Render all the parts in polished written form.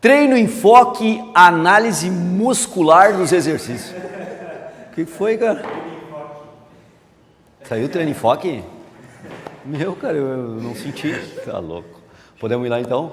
Treino, enfoque, análise muscular dos exercícios. O que foi, cara? Saiu o treino, enfoque? Meu, cara, eu não senti. Tá louco. Podemos ir lá então?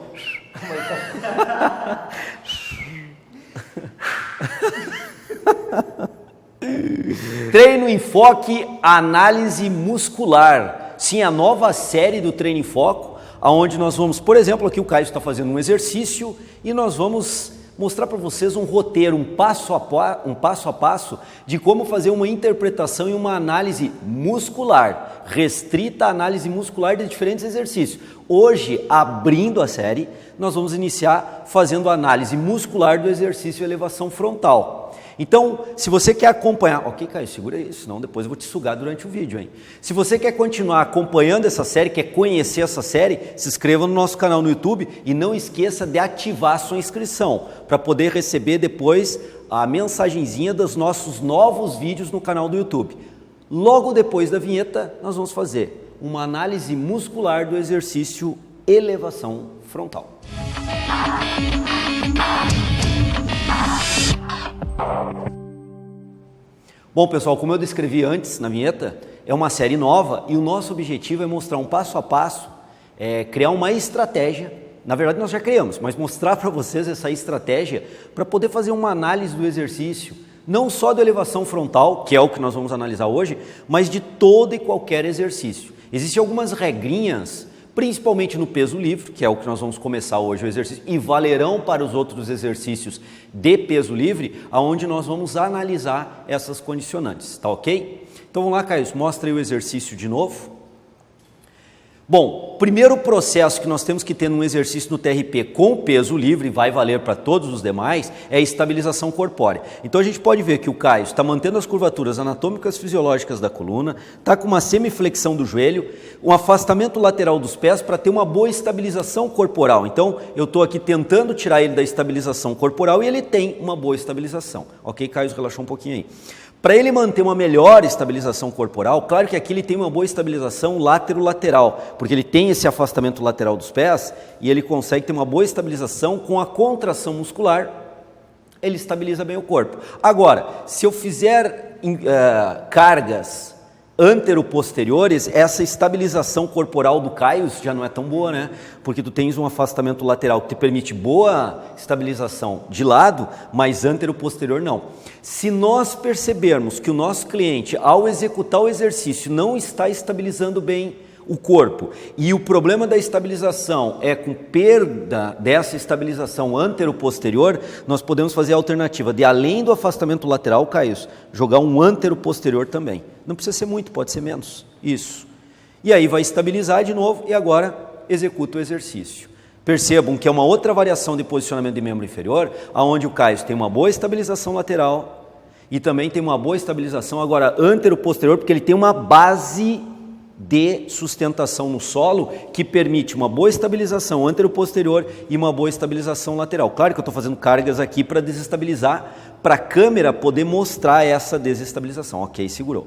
Treino, enfoque, análise muscular. Sim, a nova série do Treino em Foco, onde nós vamos, por exemplo, aqui o Caio está fazendo um exercício e nós vamos mostrar para vocês um roteiro, um passo a passo de como fazer uma interpretação e uma análise muscular, restrita à análise muscular de diferentes exercícios. Hoje, abrindo a série, nós vamos iniciar fazendo a análise muscular do exercício elevação frontal. Então, se você quer acompanhar... Ok, Caio, segura isso, senão depois eu vou te sugar durante o vídeo, hein? Se você quer continuar acompanhando essa série, quer conhecer essa série, se inscreva no nosso canal no YouTube e não esqueça de ativar a sua inscrição, para poder receber depois a mensagenzinha dos nossos novos vídeos no canal do YouTube. Logo depois da vinheta, nós vamos fazer uma análise muscular do exercício elevação frontal. Bom, pessoal, como eu descrevi antes na vinheta, é uma série nova e o nosso objetivo é mostrar um passo a passo, criar uma estratégia. Na verdade, nós já criamos, mas mostrar para vocês essa estratégia para poder fazer uma análise do exercício, não só da elevação frontal, que é o que nós vamos analisar hoje, mas de todo e qualquer exercício. Existem algumas regrinhas, principalmente no peso livre, que é o que nós vamos começar hoje o exercício, e valerão para os outros exercícios de peso livre, aonde nós vamos analisar essas condicionantes, tá ok? Então vamos lá, Caio, mostra aí o exercício de novo. Bom, primeiro processo que nós temos que ter num exercício no TRP com peso livre, vai valer para todos os demais, é a estabilização corpórea. Então a gente pode ver que o Caio está mantendo as curvaturas anatômicas fisiológicas da coluna, está com uma semiflexão do joelho, um afastamento lateral dos pés para ter uma boa estabilização corporal. Então eu estou aqui tentando tirar ele da estabilização corporal e ele tem uma boa estabilização. Ok, Caio, relaxou um pouquinho aí. Para ele manter uma melhor estabilização corporal, claro que aqui ele tem uma boa estabilização látero-lateral, porque ele tem esse afastamento lateral dos pés e ele consegue ter uma boa estabilização com a contração muscular, ele estabiliza bem o corpo. Agora, se eu fizer cargas antero-posteriores, essa estabilização corporal do Caio já não é tão boa, né? Porque tu tens um afastamento lateral que te permite boa estabilização de lado, mas antero-posterior não. Se nós percebermos que o nosso cliente, ao executar o exercício, não está estabilizando bem o corpo e o problema da estabilização é com perda dessa estabilização antero-posterior, nós podemos fazer a alternativa de, além do afastamento lateral, Caio, jogar um antero-posterior também. Não precisa ser muito, pode ser menos. Isso. E aí vai estabilizar de novo e agora executa o exercício. Percebam que é uma outra variação de posicionamento de membro inferior, onde o Caio tem uma boa estabilização lateral e também tem uma boa estabilização agora antero-posterior, porque ele tem uma base de sustentação no solo que permite uma boa estabilização antero-posterior e uma boa estabilização lateral. Claro que eu estou fazendo cargas aqui para desestabilizar, para a câmera poder mostrar essa desestabilização. Ok, segurou.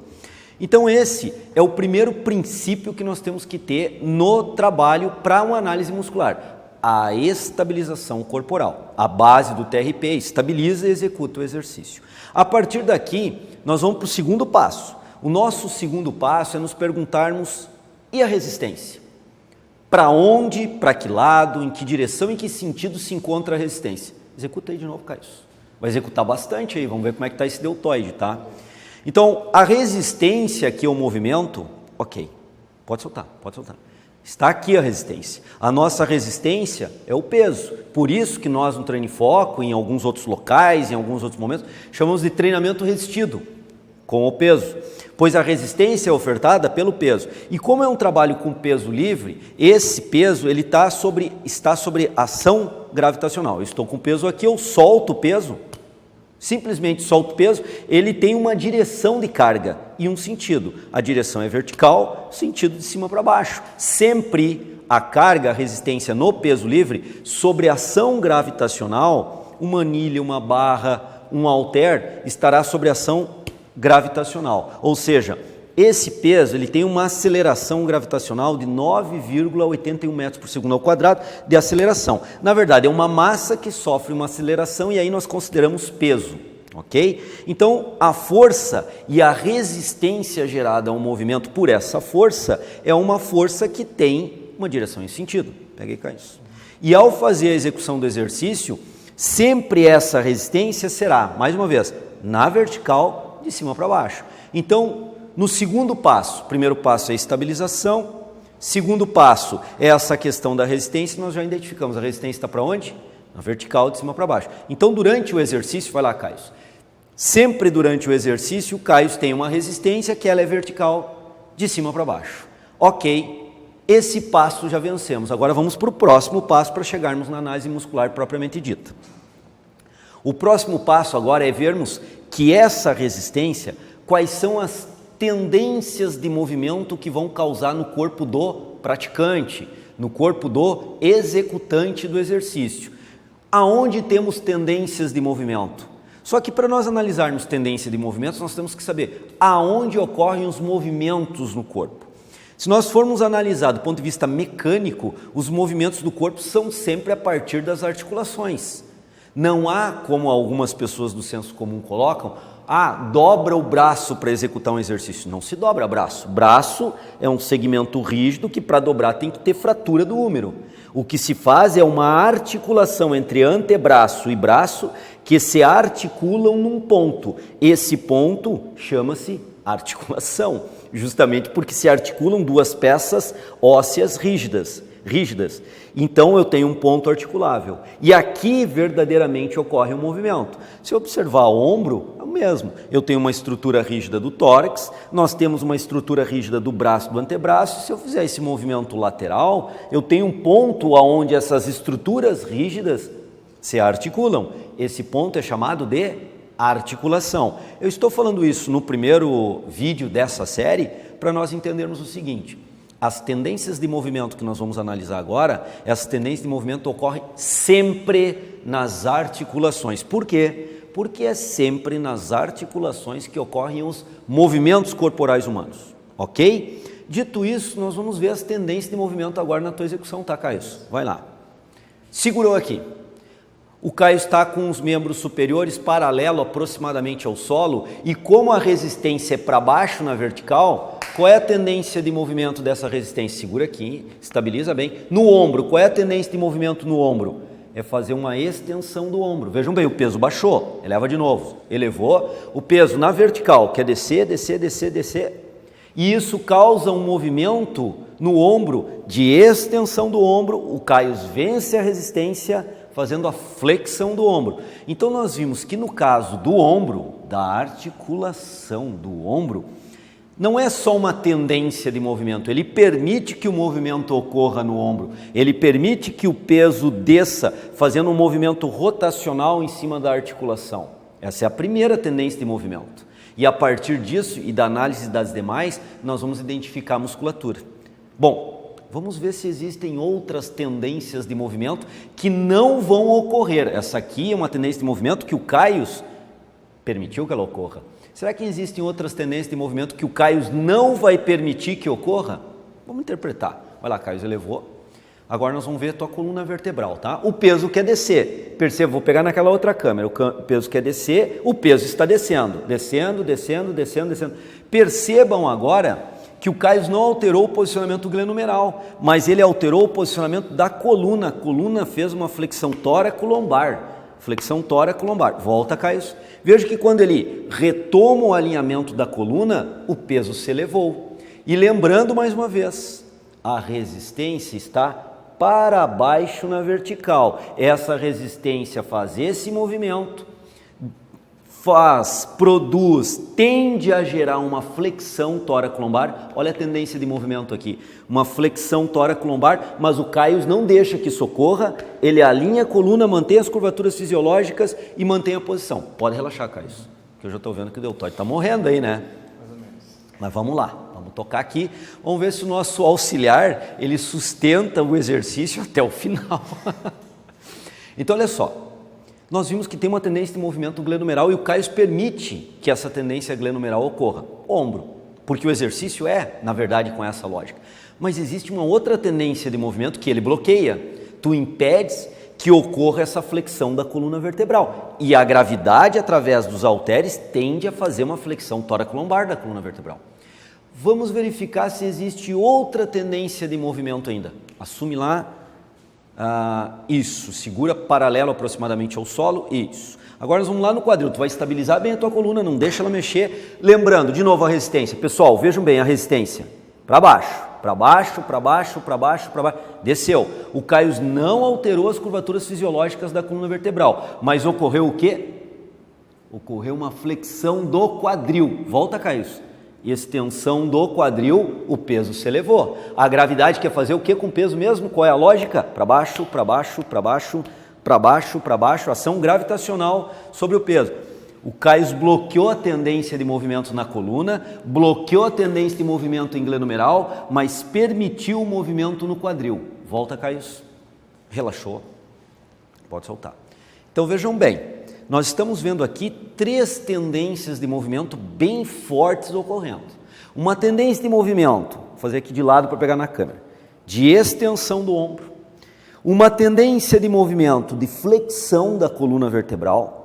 Então esse é o primeiro princípio que nós temos que ter no trabalho para uma análise muscular. A estabilização corporal. A base do TRP estabiliza e executa o exercício. A partir daqui, nós vamos para o segundo passo. O nosso segundo passo é nos perguntarmos, e a resistência? Para onde, para que lado, em que direção, em que sentido se encontra a resistência? Executa aí de novo, Caio. Vai executar bastante aí, vamos ver como é que está esse deltoide, tá? Então, a resistência aqui ao movimento, ok, pode soltar, pode soltar. Está aqui a resistência. A nossa resistência é o peso. Por isso que nós no Treino em Foco, em alguns outros locais, em alguns outros momentos, chamamos de treinamento resistido, com o peso. Pois a resistência é ofertada pelo peso. E como é um trabalho com peso livre, esse peso ele está sobre ação gravitacional. Eu estou com o peso aqui, eu solto o peso, simplesmente solto o peso, ele tem uma direção de carga e um sentido. A direção é vertical, sentido de cima para baixo. Sempre a carga, a resistência no peso livre, sobre ação gravitacional, uma anilha, uma barra, um halter, estará sobre ação gravitacional. Ou seja, esse peso ele tem uma aceleração gravitacional de 9,81 metros por segundo ao quadrado de aceleração. Na verdade, é uma massa que sofre uma aceleração e aí nós consideramos peso, ok? Então, a força e a resistência gerada a um movimento por essa força é uma força que tem uma direção em sentido. Peguei cá isso. E ao fazer a execução do exercício, sempre essa resistência será, mais uma vez, na vertical, de cima para baixo. Então, no segundo passo, primeiro passo é a estabilização, segundo passo é essa questão da resistência, nós já identificamos, a resistência está para onde? Na vertical, de cima para baixo. Então, durante o exercício, vai lá, Caio, sempre durante o exercício, o Caio tem uma resistência que ela é vertical, de cima para baixo. Ok. Esse passo já vencemos. Agora vamos para o próximo passo para chegarmos na análise muscular propriamente dita. O próximo passo agora é vermos que essa resistência, quais são as tendências de movimento que vão causar no corpo do praticante, no corpo do executante do exercício. Aonde temos tendências de movimento? Só que para nós analisarmos tendência de movimentos, nós temos que saber aonde ocorrem os movimentos no corpo. Se nós formos analisar do ponto de vista mecânico, os movimentos do corpo são sempre a partir das articulações. Não há, como algumas pessoas do senso comum colocam, dobra o braço para executar um exercício. Não se dobra braço. Braço é um segmento rígido que para dobrar tem que ter fratura do húmero. O que se faz é uma articulação entre antebraço e braço que se articulam num ponto. Esse ponto chama-se articulação, justamente porque se articulam duas peças ósseas rígidas. Então eu tenho um ponto articulável e aqui verdadeiramente ocorre um movimento. Se eu observar o ombro, é o mesmo. Eu tenho uma estrutura rígida do tórax, nós temos uma estrutura rígida do braço, do antebraço. Se eu fizer esse movimento lateral, eu tenho um ponto onde essas estruturas rígidas se articulam. Esse ponto é chamado de articulação. Eu estou falando isso no primeiro vídeo dessa série para nós entendermos o seguinte: as tendências de movimento que nós vamos analisar agora, essas tendências de movimento ocorrem sempre nas articulações. Por quê? Porque é sempre nas articulações que ocorrem os movimentos corporais humanos, ok? Dito isso, nós vamos ver as tendências de movimento agora na tua execução, tá, Caio? Vai lá. Segurou aqui. O Caio está com os membros superiores paralelo aproximadamente ao solo e como a resistência é para baixo na vertical, qual é a tendência de movimento dessa resistência? Segura aqui, estabiliza bem. No ombro, qual é a tendência de movimento no ombro? É fazer uma extensão do ombro. Vejam bem, o peso baixou, eleva de novo, elevou. O peso na vertical quer descer, descer, descer, descer. E isso causa um movimento no ombro de extensão do ombro. O Caio vence a resistência fazendo a flexão do ombro. Então nós vimos que no caso do ombro, da articulação do ombro, não é só uma tendência de movimento, ele permite que o movimento ocorra no ombro, ele permite que o peso desça, fazendo um movimento rotacional em cima da articulação. Essa é a primeira tendência de movimento. E a partir disso e da análise das demais, nós vamos identificar a musculatura. Bom, vamos ver se existem outras tendências de movimento que não vão ocorrer. Essa aqui é uma tendência de movimento que o Caio permitiu que ela ocorra. Será que existem outras tendências de movimento que o Caio não vai permitir que ocorra? Vamos interpretar. Vai lá, Caio, elevou. Agora nós vamos ver a tua coluna vertebral, tá? O peso quer descer. Perceba, vou pegar naquela outra câmera. O peso quer descer, o peso está descendo. Descendo, descendo, descendo, descendo. Percebam agora que o Caio não alterou o posicionamento glenumeral, mas ele alterou o posicionamento da coluna. A coluna fez uma flexão tóraco-lombar. Flexão tóraco-lombar. Volta, Caio. Veja que quando ele retoma o alinhamento da coluna, o peso se elevou. E lembrando mais uma vez, a resistência está para baixo na vertical. Essa resistência faz esse movimento, tende a gerar uma flexão tóraco-lombar. Olha a tendência de movimento aqui, uma flexão tóraco-lombar, mas o Caio não deixa que isso ocorra, ele alinha a coluna, mantém as curvaturas fisiológicas e mantém a posição. Pode relaxar, Caio, que eu já estou vendo que o deltóide está morrendo aí, né? Mais ou menos. Mas vamos lá, vamos tocar aqui, vamos ver se o nosso auxiliar, ele sustenta o exercício até o final. Então, olha só. Nós vimos que tem uma tendência de movimento glenumeral e o Caio permite que essa tendência glenumeral ocorra. Ombro, porque o exercício é, na verdade, com essa lógica. Mas existe uma outra tendência de movimento que ele bloqueia. Tu impedes que ocorra essa flexão da coluna vertebral. E a gravidade, através dos halteres, tende a fazer uma flexão tóraco-lombar da coluna vertebral. Vamos verificar se existe outra tendência de movimento ainda. Assume lá, isso, segura paralelo aproximadamente ao solo, isso. Agora nós vamos lá no quadril, tu vai estabilizar bem a tua coluna, não deixa ela mexer. Lembrando, de novo a resistência. Pessoal, vejam bem a resistência. Para baixo, para baixo, para baixo, para baixo, para baixo. Desceu. O Caio não alterou as curvaturas fisiológicas da coluna vertebral, mas ocorreu o quê? Ocorreu uma flexão do quadril. Volta, Caio. Extensão do quadril, o peso se elevou. A gravidade quer fazer o que com o peso mesmo? Qual é a lógica? Para baixo, para baixo, para baixo, para baixo, para baixo, ação gravitacional sobre o peso. O Caio bloqueou a tendência de movimento na coluna, bloqueou a tendência de movimento em glenomeral, mas permitiu o movimento no quadril. Volta, Caio. Relaxou. Pode soltar. Então vejam bem, nós estamos vendo aqui 3 tendências de movimento bem fortes ocorrendo. Uma tendência de movimento, vou fazer aqui de lado para pegar na câmera, de extensão do ombro. Uma tendência de movimento de flexão da coluna vertebral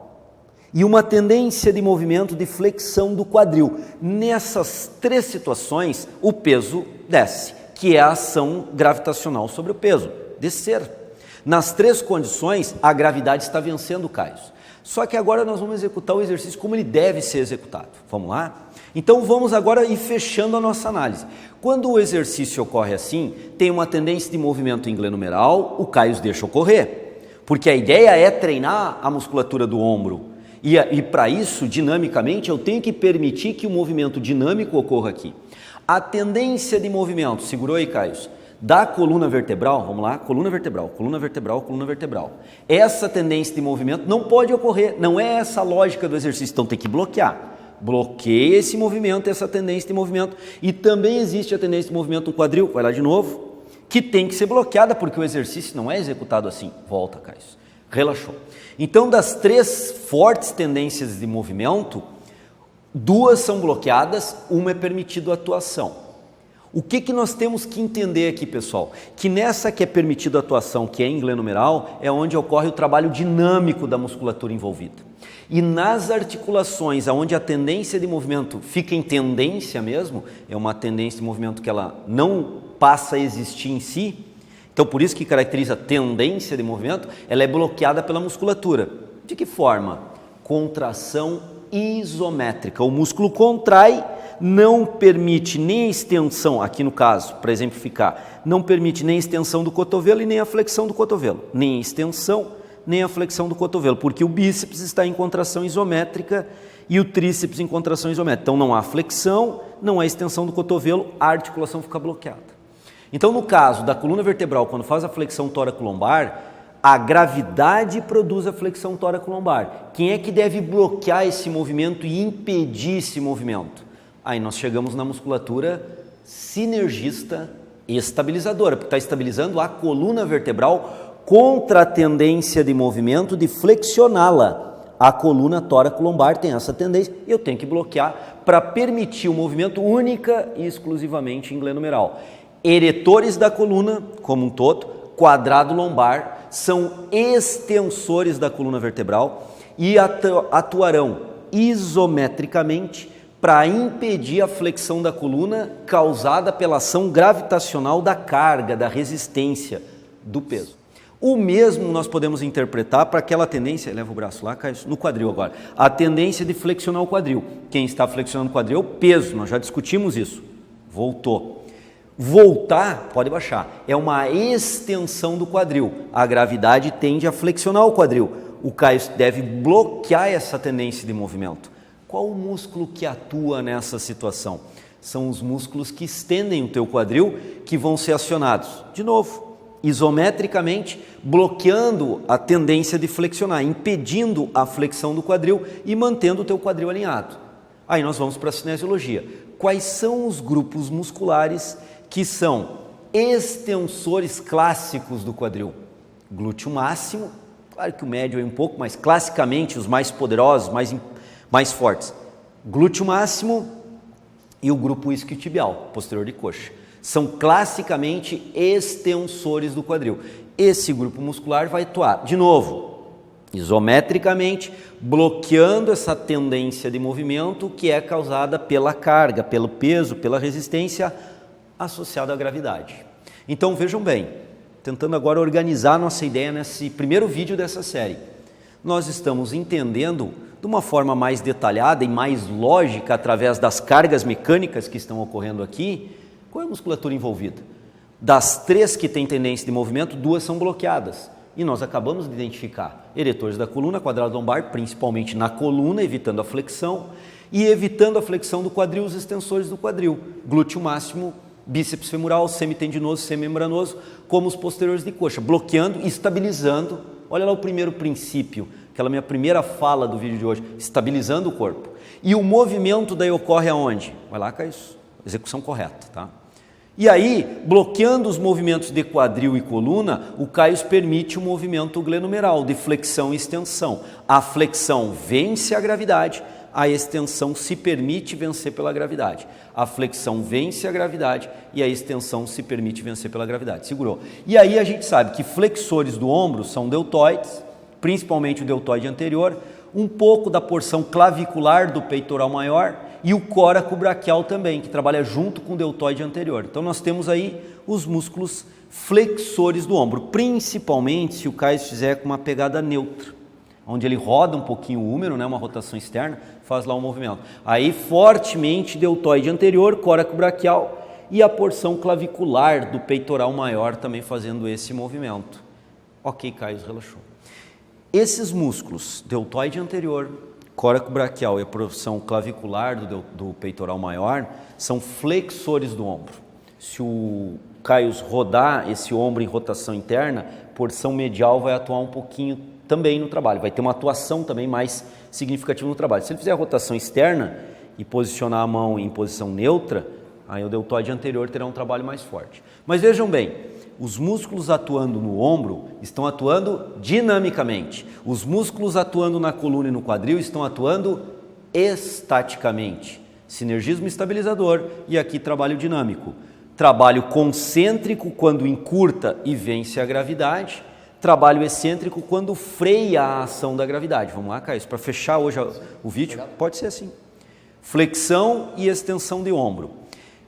e uma tendência de movimento de flexão do quadril. Nessas 3 situações, o peso desce, que é a ação gravitacional sobre o peso, descer. Nas 3 condições, a gravidade está vencendo o Caio. Só que agora nós vamos executar o exercício como ele deve ser executado. Vamos lá? Então vamos agora ir fechando a nossa análise. Quando o exercício ocorre assim, tem uma tendência de movimento em glenomeral, o Caio deixa ocorrer. Porque a ideia é treinar a musculatura do ombro. E para isso, dinamicamente, eu tenho que permitir que o movimento dinâmico ocorra aqui. A tendência de movimento, segurou aí, Caio, da coluna vertebral, vamos lá, coluna vertebral, coluna vertebral, coluna vertebral. Essa tendência de movimento não pode ocorrer, não é essa a lógica do exercício, então tem que bloquear. Bloqueia esse movimento, essa tendência de movimento. E também existe a tendência de movimento no quadril, vai lá de novo, que tem que ser bloqueada, porque o exercício não é executado assim. Volta, Caio. Relaxou. Então, das 3 fortes tendências de movimento, 2 são bloqueadas, uma é permitido a atuação. O que nós temos que entender aqui, pessoal? Que nessa que é permitido a atuação, que é em glenomeral, é onde ocorre o trabalho dinâmico da musculatura envolvida. E nas articulações, onde a tendência de movimento fica em tendência mesmo, é uma tendência de movimento que ela não passa a existir em si, então por isso que caracteriza a tendência de movimento, ela é bloqueada pela musculatura. De que forma? Contração isométrica. O músculo contrai, não permite nem a extensão, aqui no caso, para exemplificar, não permite nem a extensão do cotovelo e nem a flexão do cotovelo. Nem a extensão, nem a flexão do cotovelo, porque o bíceps está em contração isométrica e o tríceps em contração isométrica. Então não há flexão, não há extensão do cotovelo, a articulação fica bloqueada. Então no caso da coluna vertebral, quando faz a flexão tóraco-lombar, a gravidade produz a flexão tóraco-lombar. Quem é que deve bloquear esse movimento e impedir esse movimento? Aí nós chegamos na musculatura sinergista estabilizadora, porque está estabilizando a coluna vertebral contra a tendência de movimento de flexioná-la. A coluna tóraco-lombar tem essa tendência e eu tenho que bloquear para permitir o movimento única e exclusivamente em glenomeral. Eretores da coluna, como um todo, quadrado lombar, são extensores da coluna vertebral e atuarão isometricamente para impedir a flexão da coluna causada pela ação gravitacional da carga, da resistência do peso. O mesmo nós podemos interpretar para aquela tendência, leva o braço lá, Caio, no quadril agora, a tendência de flexionar o quadril. Quem está flexionando o quadril é o peso, nós já discutimos isso. Voltou. Voltar, pode baixar, é uma extensão do quadril. A gravidade tende a flexionar o quadril. O Caio deve bloquear essa tendência de movimento. Qual o músculo que atua nessa situação? São os músculos que estendem o teu quadril que vão ser acionados. De novo, isometricamente, bloqueando a tendência de flexionar, impedindo a flexão do quadril e mantendo o teu quadril alinhado. Aí nós vamos para a cinesiologia. Quais são os grupos musculares que são extensores clássicos do quadril? Glúteo máximo, claro que o médio é um pouco, mas classicamente os mais poderosos, mais fortes. Glúteo máximo, e o grupo isquiotibial, posterior de coxa. São classicamente extensores do quadril. Esse grupo muscular vai atuar, de novo, isometricamente, bloqueando essa tendência de movimento que é causada pela carga, pelo peso, pela resistência associada à gravidade. Então vejam bem, tentando agora organizar nossa ideia nesse primeiro vídeo dessa série. Nós estamos entendendo de uma forma mais detalhada e mais lógica, através das cargas mecânicas que estão ocorrendo aqui, qual é a musculatura envolvida. Das 3 que têm tendência de movimento, 2 são bloqueadas. E nós acabamos de identificar eretores da coluna, quadrado lombar, principalmente na coluna, evitando a flexão, e evitando a flexão do quadril, os extensores do quadril, glúteo máximo, bíceps femoral, semitendinoso, semimembranoso, como os posteriores de coxa, bloqueando e estabilizando. Olha lá o primeiro princípio, aquela minha primeira fala do vídeo de hoje, estabilizando o corpo. E o movimento daí ocorre aonde? Vai lá, Caio, execução correta, tá? E aí, bloqueando os movimentos de quadril e coluna, o Caio permite o movimento glenumeral de flexão e extensão. A flexão vence a gravidade, a extensão se permite vencer pela gravidade. A flexão vence a gravidade e a extensão se permite vencer pela gravidade. Segurou. E aí a gente sabe que flexores do ombro são deltoides, principalmente o deltoide anterior, um pouco da porção clavicular do peitoral maior e o córaco braquial também, que trabalha junto com o deltoide anterior. Então nós temos aí os músculos flexores do ombro, principalmente se o Caio fizer com uma pegada neutra, onde ele roda um pouquinho o húmero, né, uma rotação externa, faz lá um movimento. Aí fortemente deltoide anterior, córaco braquial e a porção clavicular do peitoral maior também fazendo esse movimento. Ok, Caio, relaxou. Esses músculos, deltoide anterior, córaco braquial e a porção clavicular do peitoral maior, são flexores do ombro. Se o Caio rodar esse ombro em rotação interna, porção medial vai atuar um pouquinho também no trabalho, vai ter uma atuação também mais significativa no trabalho. Se ele fizer a rotação externa e posicionar a mão em posição neutra, aí o deltoide anterior terá um trabalho mais forte. Mas vejam bem, os músculos atuando no ombro estão atuando dinamicamente. Os músculos atuando na coluna e no quadril estão atuando estaticamente. Sinergismo estabilizador e aqui trabalho dinâmico. Trabalho concêntrico quando encurta e vence a gravidade. Trabalho excêntrico quando freia a ação da gravidade. Vamos lá, Caio, para fechar hoje o vídeo? Pode ser assim. Flexão e extensão de ombro.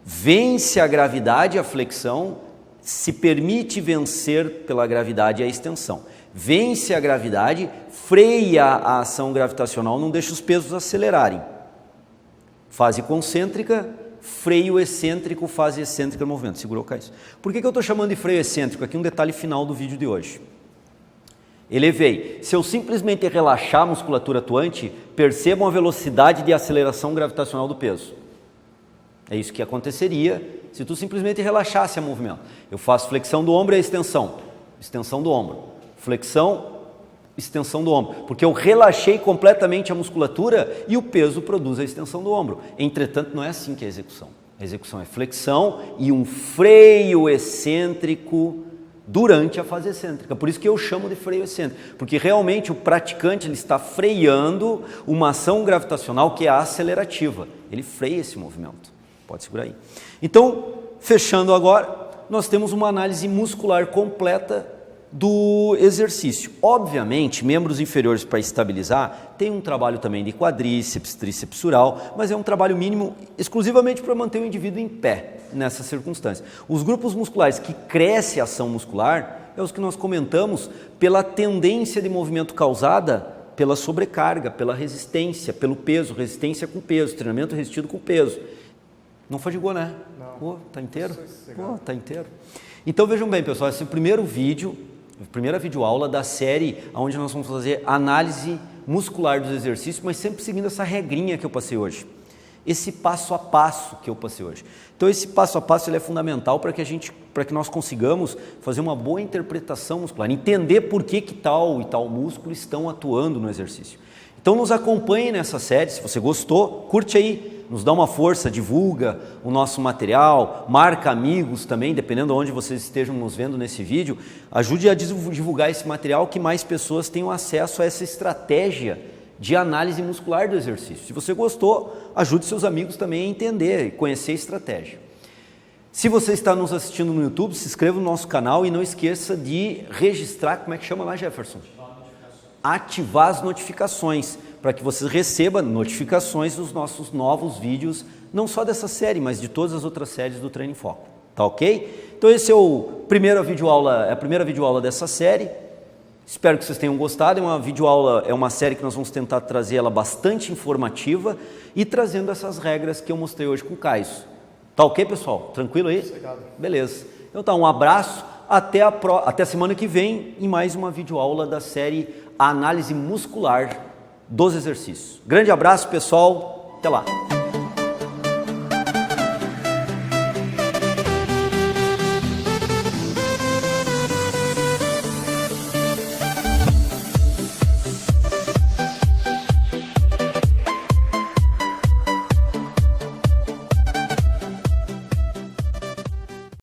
Vence a gravidade, a flexão, se permite vencer pela gravidade a extensão. Vence a gravidade, freia a ação gravitacional, não deixa os pesos acelerarem. Fase concêntrica, freio excêntrico, fase excêntrica do movimento. Segurou, Caio? Por que eu estou chamando de freio excêntrico? Aqui um detalhe final do vídeo de hoje. Elevei. Se eu simplesmente relaxar a musculatura atuante, percebam a velocidade de aceleração gravitacional do peso. É isso que aconteceria se tu simplesmente relaxasse o movimento. Eu faço flexão do ombro e extensão do ombro. Flexão, extensão do ombro. Porque eu relaxei completamente a musculatura e o peso produz a extensão do ombro. Entretanto, não é assim que é a execução. A execução é flexão e um freio excêntrico durante a fase excêntrica. Por isso que eu chamo de freio excêntrico. Porque realmente o praticante ele está freando uma ação gravitacional que é acelerativa. Ele freia esse movimento. Pode segurar aí. Então, fechando agora, nós temos uma análise muscular completa do exercício. Obviamente, membros inferiores para estabilizar, tem um trabalho também de quadríceps, tríceps sural, mas é um trabalho mínimo exclusivamente para manter o indivíduo em pé nessas circunstâncias. Os grupos musculares que crescem a ação muscular é os que nós comentamos pela tendência de movimento causada pela sobrecarga, pela resistência, pelo peso, resistência com peso, treinamento resistido com peso. Não fadigou, né? Não. Pô, tá inteiro? Pô, tá inteiro. Então vejam bem, pessoal, esse é o primeiro vídeo, a primeira videoaula da série onde nós vamos fazer análise muscular dos exercícios, mas sempre seguindo essa regrinha que eu passei hoje.Esse passo a passo que eu passei hoje. Então esse passo a passo ele é fundamental para que nós consigamos fazer uma boa interpretação muscular, entender por que tal e tal músculo estão atuando no exercício. Então nos acompanhe nessa série, se você gostou, curte aí, nos dá uma força, divulga o nosso material, marca amigos também, dependendo de onde vocês estejam nos vendo nesse vídeo, ajude a divulgar esse material, que mais pessoas tenham acesso a essa estratégia de análise muscular do exercício. Se você gostou, ajude seus amigos também a entender e conhecer a estratégia. Se você está nos assistindo no YouTube, se inscreva no nosso canal e não esqueça de registrar, como é que chama lá, Jefferson? Ativar as notificações, para que você receba notificações dos nossos novos vídeos, não só dessa série, mas de todas as outras séries do Treino em Foco, tá ok? Então esse é a primeira videoaula dessa série. Espero que vocês tenham gostado. É uma videoaula, é uma série que nós vamos tentar trazer ela bastante informativa e trazendo essas regras que eu mostrei hoje com o Caio. Tá ok, pessoal? Tranquilo aí? Obrigado. Beleza. Então tá, um abraço, até semana que vem em mais uma videoaula da série Análise Muscular dos Exercícios. Grande abraço, pessoal. Até lá.